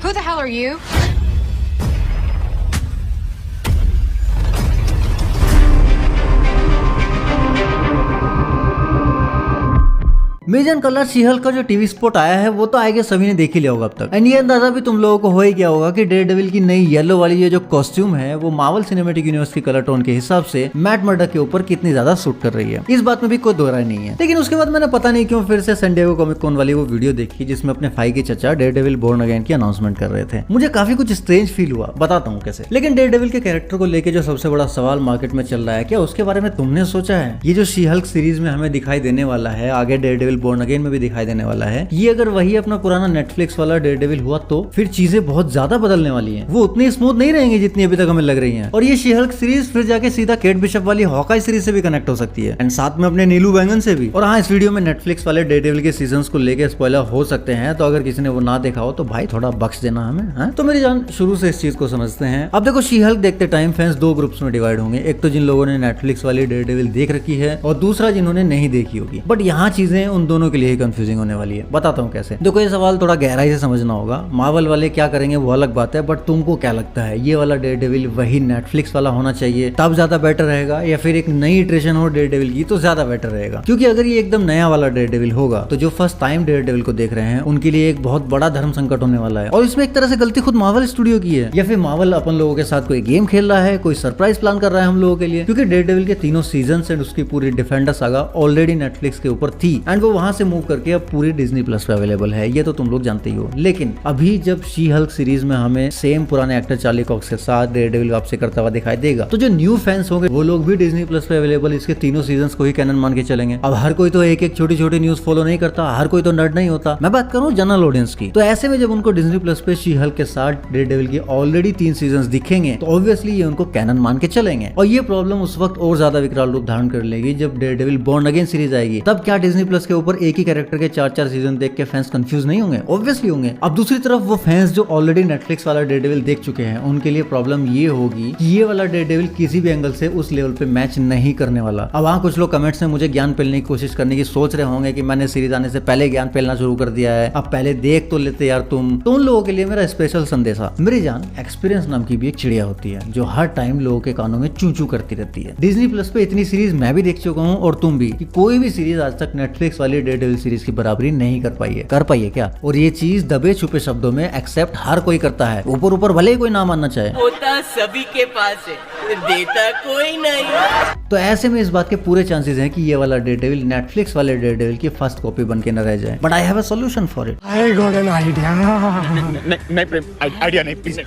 Who the hell are you? मेजन कलर She Hulk का जो टीवी स्पॉट आया है वो तो आएगा सभी ने देख ही लिया होगा अब तक। एंड ये अंदाजा भी तुम लोगों को हो ही गया होगा कि डेयरडेविल की नई येलो वाली ये जो कॉस्ट्यूम है वो मार्वल सिनेमैटिक यूनिवर्स की कलर टोन के हिसाब से मैट मर्डोक के ऊपर कितनी ज्यादा सूट कर रही है, इस बात में भी कोई दो राय नहीं है। लेकिन उसके बाद मैंने पता नहीं क्यों फिर से सैन डिएगो कॉमिक कॉन वाली वो वीडियो देखी जिसमें अपने फाइगी चचा डेयरडेविल बोर्न अगेन की अनाउंसमेंट कर रहे थे। मुझे काफी कुछ स्ट्रेंज फील हुआ, बताता हूँ कैसे। लेकिन डेयरडेविल के कैरेक्टर को लेकर जो सबसे बड़ा सवाल मार्केट में चल रहा है, क्या उसके बारे में तुमने सोचा है? ये जो शी-हल्क सीरीज में हमें दिखाई देने वाला है, आगे डेयरडेविल बोर्न अगेन में भी दिखाई देने वाला है, ये अगर वही अपना पुराना नेटफ्लिक्स वाला डेयरडेविल हुआ तो फिर चीजें बहुत ज्यादा बदलने वाली हैं। वो उतनी स्मूथ नहीं रहेंगी जितनी अभी तक हमें लग रही हैं। और ये शी-हल्क सीरीज फिर जाके सीधा केट बिशप वाली हॉकाई सीरीज से भी कनेक्ट हो सकती है, एंड साथ में अपने नीलू बैंगन से भी। और हाँ, इस वीडियो में नेटफ्लिक्स वाले डेयरडेविल के सीजन्स को लेकर स्पॉइलर हो सकते हैं, तो अगर किसी ने वो ना देखा हो तो भाई थोड़ा बख्श देना हमें, है? तो मेरी जान शुरू से इस चीज को समझते हैं। अब देखो, शी-हल्क देखते टाइम फैंस दो ग्रुप्स में डिवाइड होंगे। एक तो जिन लोगों ने नेटफ्लिक्स वाली डेयरडेविल देख रखी है और दूसरा जिन्होंने नहीं देखी होगी। बट यहाँ चीजें उन दोनों के लिए ही कंफ्यूजिंग होने वाली है। बताता हूँ कैसे। देखो, ये सवाल थोड़ा गहराई से समझना होगा। मार्वल वाले क्या करेंगे वो अलग बात है, बट तुमको क्या लगता है, ये वाला डेयरडेविल वही नेटफ्लिक्स वाला होना चाहिए तब ज्यादा बेटर रहेगा, या फिर एक नई इटरेशन हो डेयरडेविल की तो ज्यादा बेटर रहेगा? क्योंकि अगर ये एकदम नया वाला डेयरडेविल होगा तो जो फर्स्ट टाइम डेयरडेविल को देख रहे हैं उनके लिए एक बहुत बड़ा धर्म संकट होने वाला है। और इसमें एक तरह से गलती खुद मार्वल स्टूडियो की है, या फिर मार्वल अपन लोगों के साथ कोई गेम खेल रहा है, कोई सरप्राइज प्लान कर रहा है हम लोगों के लिए। क्योंकि डेयरडेविल के तीनों सीजन एंड उसकी पूरी डिफेंडर सागा ऑलरेडी नेटफ्लिक्स के ऊपर थी, एंड वो वहां से मूव करके अब पूरी डिज्नी प्लस पे अवेलेबल है, ये तो तुम लोग जानते ही हो। लेकिन अभी जब शी-हल्क सीरीज में हमें सेम पुराने एक्टर चार्ली कॉक्स के साथ डेयरडेविल वापसी करता हुआ दिखाई देगा, तो जो न्यू फैंस होंगे वो लोग भी डिज्नी प्लस पे अवेलेबल इसके तीनों सीजन्स को ही कैनन मान के चलेंगे। अब हर कोई तो एक एक छोटी छोटी न्यूज फॉलो नहीं करता, हर कोई तो नर्ड नहीं होता। मैं बात करूं जनरल ऑडियंस की। तो ऐसे में जब उनको डिज्नी प्लस पे शी-हल्क के साथ डेयरडेविल की ऑलरेडी 3 सीजन्स दिखेंगे तो ऑब्वियसली ये उनको कैनन मान के चलेंगे। और ये प्रॉब्लम उस वक्त और ज्यादा विकराल रूप धारण कर लेगी जब डेयरडेविल बोर्न अगेन सीरीज आएगी। तब क्या डिज्नी प्लस के ऊपर एक ही कैरेक्टर के 4-4 सीजन देख के फैंस कंफ्यूज नहीं होंगे? ऑब्वियसली होंगे। अब दूसरी तरफ वो फैंस जो ऑलरेडी नेटफ्लिक्स वाला डेयरडेविल देख चुके हैं उनके लिए प्रॉब्लम ये होगी कि ये वाला डेयरडेविल किसी भी एंगल से उस लेवल पे मैच नहीं करने वाला। अब वहाँ कुछ लोग कमेंट्स में मुझे ज्ञान पेलने की कोशिश करने की सोच रहे होंगे कि मैंने सीरीज आने से पहले ज्ञान पेलना शुरू कर दिया है, अब पहले देख तो लेते यार तुम। तो उन लोगों के लिए मेरा स्पेशल संदेशा, मेरी जान, एक्सपीरियंस नाम की भी एक चिड़िया होती है जो हर टाइम लोगों के कानों में चू चू करती रहती है। डिज्नी प्लस पे इतनी सीरीज मैं भी देख चुका हूँ और तुम भी, कि कोई भी सीरीज आज तक नेटफ्लिक्स वाली डेयरडेविल सीरीज की बराबरी नहीं कर पाई है। कर पाई है क्या? और ये चीज दबे छुपे शब्दों में एक्सेप्ट हर कोई करता है, ऊपर ऊपर भले ही कोई ना मानना चाहे। होता सभी के पास है, देता कोई नहीं। तो ऐसे में इस बात के पूरे चांसेस हैं कि ये वाला डेयरडेविल नेटफ्लिक्स वाले डेयरडेविल की फर्स्ट कॉपी बन के न रह जाए। But I have a solution for it. I got an idea. नहीं प्रेम, आइडिया नहीं प्लीज।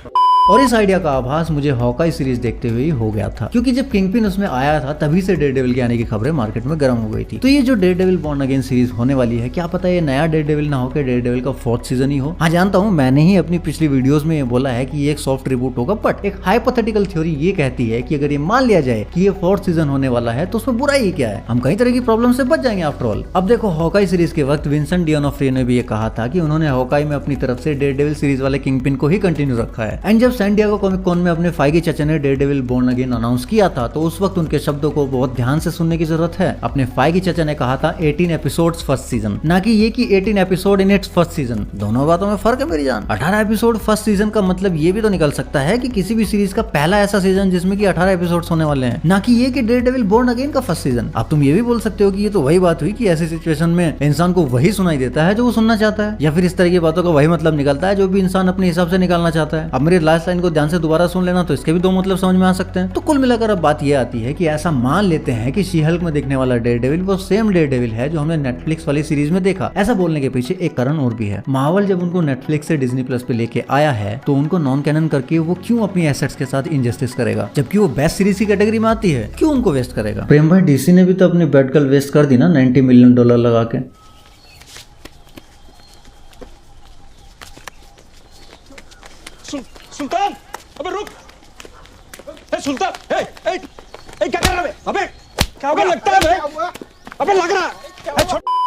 और इस आइडिया का आभास मुझे हॉकाई सीरीज देखते हुए ही हो गया था, क्योंकि जब किंगपिन उसमें आया था तभी से डेयरडेविल के आने की खबरें मार्केट में गर्म हो गई थी। तो ये जो डेयरडेविल बोर्न अगेन सीरीज होने वाली है, क्या पता ये नया डेयरडेविल ना होकर डेयरडेविल का 4th सीजन ही हो। हाँ, जानता हूँ मैंने ही अपनी पिछली वीडियोस में ये बोला है कि ये एक सॉफ्ट रिबूट होगा, बट एक हाइपोथेटिकल थ्योरी ये कहती है कि अगर ये मान लिया जाए कि ये 4th सीजन होने वाला है तो उसमें बुराई क्या है, हम कई तरह की प्रॉब्लम से बच जाएंगे आफ्टर ऑल। अब देखो, हॉकाई सीरीज के वक्त विंसेंट डियोनोफ्रियो ने भी ये कहा था कि उन्होंने हॉकाई में अपनी तरफ से डेयरडेविल सीरीज वाले किंगपिन को ही कंटिन्यू रखा है। एंड जब सैन डिएगो कॉमिक में अपने फाइगी चचा ने डेयरडेविल बोर्न अगेन अनाउंस किया था तो उस वक्त उनके शब्दों को बहुत ध्यान से सुनने की जरूरत है। अपने फाइगी चचा ने कहा था 18 एपिसोड्स फर्स्ट सीजन, ना कि ये कि 18 episode in its first season. दोनों बातों में फर्क है मेरी जान। 18 एपिसोड फर्स्ट सीजन का मतलब ये भी तो निकल सकता है कि किसी भी सीरीज का पहला ऐसा सीजन जिसमें कि 18 एपिसोड्स होने वाले हैं, ना कि ये कि डेयरडेविल बोर्न अगेन का फर्स्ट सीजन। अब तुम ये भी बोल सकते हो कि ये तो वही बात हुई कि ऐसी सिचुएशन में इंसान को वही सुनाई देता है जो वो सुनना चाहता है, या फिर इस तरह की बातों का वही मतलब निकलता है जो भी इंसान अपने हिसाब से निकालना चाहता है। अब मेरी लास्ट लाइन को ध्यान से दोबारा सुन लेना तो इसके भी दो मतलब समझ में आ सकते हैं। तो कुल मिलाकर अब बात यह आती है कि ऐसा मान लेते हैं कि शी-हल्क में देखने वाला डेयरडेविल वो सेम डेयरडेविल है जो हमने नेटफ्लिक्स वाली सीरीज में देखा। ऐसा बोलने के पीछे एक कारण और भी है। मार्वल जब उनको नेटफ्लिक्स से डिज्नी प्लस पे लेके आया है तो उनको नॉन कैनन करके वो क्यों अपनी एसेट्स के साथ इनजस्टिस करेगा, जबकि वो बेस्ट सीरीज की कैटेगरी में आती है? क्यों उनको वेस्ट करेगा? प्रेम भाई, डीसी ने भी तो अपनी बैट गर्ल वेस्ट कर दी ना $90 मिलियन लगा के। सुल्तान, अबे रुक। सुल्तान, क्या कर रहा है? अबे क्या लगता है? अबे लग रहा है।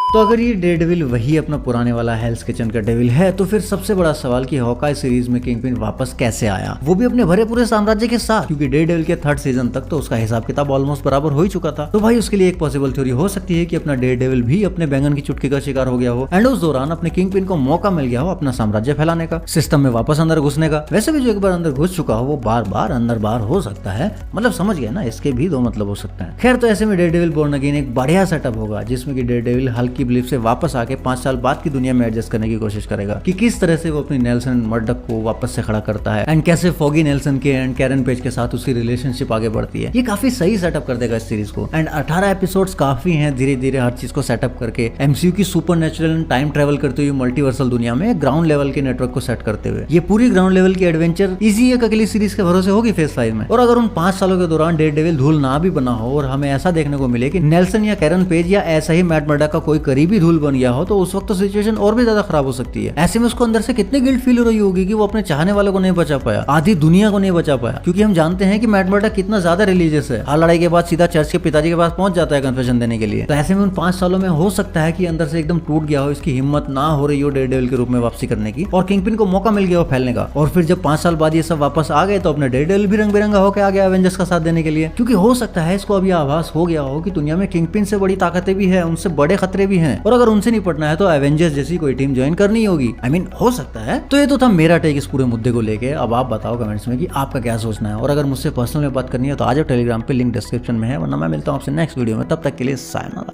तो अगर ये डेयरडेविल वही अपना पुराने वाला हेल्स किचन का डेविल है, तो फिर सबसे बड़ा सवाल कि हॉकाई सीरीज में किंगपिन वापस कैसे आया, वो भी अपने भरे पूरे साम्राज्य के साथ, क्योंकि डेयरडेविल के 3rd सीजन तक तो उसका हिसाब किताब ऑलमोस्ट बराबर हो ही चुका था। तो भाई उसके लिए एक पॉसिबल थ्योरी हो सकती है कि अपना डेयरडेविल भी अपने बैंगन की चुटकी का शिकार हो गया हो एंड उस दौरान अपने किंगपिन को मौका मिल गया हो अपना साम्राज्य फैलाने का, सिस्टम में वापस अंदर घुसने का। वैसे भी जो एक बार अंदर घुस चुका हो वो बार बार अंदर बाहर हो सकता है, मतलब समझ गया ना, इसके भी 2 मतलब हो सकते हैं। खैर, तो ऐसे में डेयरडेविल बोर्न अगेन एक बढ़िया सेटअप होगा जिसमें कि डेयरडेविल हल्की ब्लीप से वापस आके 5 साल बाद की दुनिया में एडजस्ट करने की कोशिश करेगा कि किस तरह से वो अपनी नेल्सन मर्डक को वापस से खड़ा करता है एंड कैसे फॉगी नेल्सन के एंड कैरन पेज के साथ उसकी रिलेशनशिप आगे बढ़ती है। ये काफी सही सेटअप कर देगा इस सीरीज को एंड 18 एपिसोड्स काफी हैं धीरे धीरे हर चीज को सेटअप करके एमसीयू की सुपरनेचुरल एंड टाइम ट्रेवल करते हुए मल्टीवर्सल दुनिया में ग्राउंड लेवल के नेटवर्क को सेट करते हुए ये पूरी ग्राउंड लेवल की एडवेंचर इजी एक अकेली सीरीज के भरोसे होगी फेज 5 में। और अगर उन 5 सालों के दौरान डेयरडेविल धूल ना भी बना हो और हमें ऐसा देखने को मिले कि नेल्सन या कैरन पेज या ऐसा ही मैट मर्डक का कोई करीबी धूल बन गया हो, तो उस वक्त तो सिचुएशन और भी ज्यादा खराब हो सकती है। ऐसे में उसको अंदर से कितनी गिल्ट फील हो रही होगी कि वो अपने चाहने वालों को नहीं बचा पाया, आधी दुनिया को नहीं बचा पाया, क्योंकि हम जानते हैं कि मैट मर्डक कितना ज्यादा रिलीजियस है। हर लड़ाई के बाद सीधा चर्च के पिताजी के पास पहुंच जाता है कन्फेशन देने के लिए। तो ऐसे में उन 5 सालों में हो सकता है कि अंदर से एकदम टूट गया हो, इसकी हिम्मत ना हो रही हो डेयरडेविल के रूप में वापसी करने की और किंगपिन को मौका मिल गया हो फैलने का। और फिर जब 5 साल बाद ये सब वापस आ गए तो अपने डेयरडेविल भी रंग बिरंगा होकर आ गया एवेंजर्स का साथ देने के लिए, क्योंकि हो सकता है इसको अभी आभास हो गया हो कि दुनिया में किंगपिन से बड़ी ताकतें भी है, उनसे बड़े खतरे भी हैं और अगर उनसे निपटना है तो एवेंजर्स जैसी कोई टीम ज्वाइन करनी होगी। आई मीन हो सकता है। तो ये तो था मेरा टेक इस पूरे मुद्दे को लेके। अब आप बताओ कमेंट्स में कि आपका क्या सोचना है और अगर मुझसे पर्सनल में बात करनी है तो आ जाओ टेलीग्राम पे, लिंक डिस्क्रिप्शन में है, वरना मैं मिलता हूँ आपसे नेक्स्ट वीडियो में। तब तक के लिए सायनारा।